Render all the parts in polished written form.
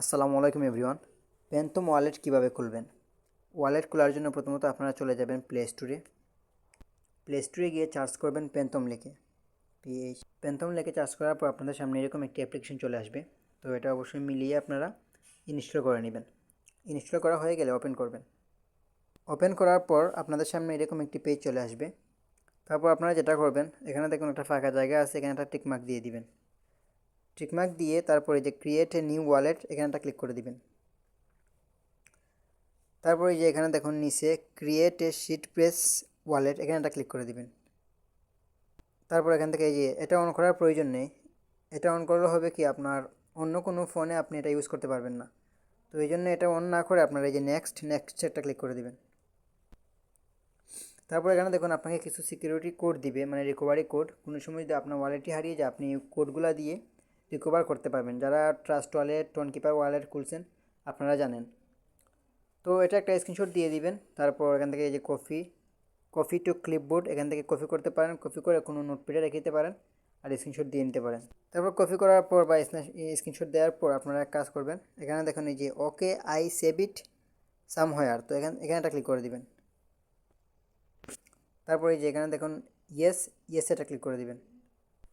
আসসালামু আলাইকুম everyone. পেনথম wallet কীভাবে খুলবেন? ওয়ালেট খোলার জন্য প্রথমত আপনারা চলে যাবেন প্লে স্টোরে গিয়ে সার্চ করবেন পেনথম লিখে। পেনথম লিখে সার্চ করার পর আপনাদের সামনে এরকম একটি অ্যাপ্লিকেশন চলে আসবে। তো এটা অবশ্যই মিলিয়ে আপনারা ইনস্টল করে নেবেন। ইনস্টল করা হয়ে গেলে ওপেন করবেন। ওপেন করার পর আপনাদের সামনে এরকম একটি পেজ চলে আসবে। তারপর আপনারা যেটা করবেন, এখানে দেখুন একটা ফাঁকা জায়গা আছে, এখানে একটা টিকমার্ক দিয়ে দিবেন। টিকমার্ক দিয়ে তারপরে যে ক্রিয়েট এ নিউ ওয়ালেট এখানটা ক্লিক করে দিবেন। তারপরে যে এখানে দেখুন নিচে create a sheet press wallet এখানেটা ক্লিক করে দিবেন। তারপর এখান থেকে এই যে এটা অন করার প্রয়োজন নেই। এটা অন করলে হবে কি, আপনার অন্য কোনো ফোনে আপনি এটা ইউজ করতে পারবেন না। তো এই জন্য এটা অন না করে আপনারা এই যে নেক্সট একটা ক্লিক করে দিবেন। তারপর এখানে দেখুন আপনাকে কিছু সিকিউরিটি কোড দিবে, মানে রিকভারি কোড। কোনো সময় যদি আপনার ওয়ালেটটি হারিয়ে যায়, আপনি কোডগুলো দিয়ে রিকভার করতে পারবেন। যারা ট্রাস্ট ওয়ালেট, টোনকিপার ওয়ালেট খুলছেন আপনারা জানেন। তো এটা একটা স্ক্রিনশট দিয়ে দিবেন। তারপর এখান থেকে এই যে কপি টু ক্লিপবোর্ড, এখান থেকে কপি করতে পারেন, কপি করে কোনো নোটপ্যাডে রেখে দিতে পারেন আর স্ক্রিনশট দিয়ে নিতে পারেন। তারপর কপি করার পর বা স্ক্রিনশট দেওয়ার পর আপনারা এক কাজ করবেন, এখানে দেখুন এই যে okay I save it somewhere, তো এখানে একটা ক্লিক করে দিবেন। তারপর এই যে এখানে দেখুন ইয়েস এটা ক্লিক করে দিবেন।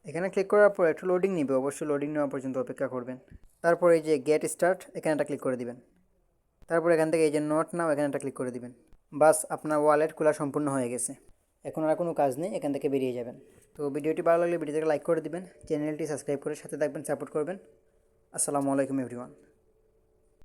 এখানে ক্লিক করার পর একটু লোডিং নিবে, অবশ্যই লোডিং নেওয়া পর্যন্ত অপেক্ষা করবেন। তারপর এই যে গেট স্টার্ট এখানে একটা ক্লিক করে দিবেন। তারপর এখান থেকে এই যে নোট নাও এখানে একটা ক্লিক করে দিবেন। বাস, আপনার ওয়ালেট খোলা সম্পূর্ণ হয়ে গেছে। এখন আর কোনো কাজ নেই, এখান থেকে বেরিয়ে যাবেন। তো ভিডিওটি ভালো লাগলে ভিডিওটাকে লাইক করে দিবেন, চ্যানেলটি সাবস্ক্রাইব করে সাথে থাকবেন, সাপোর্ট করবেন। আসসালামু আলাইকুম এভরিওয়ান।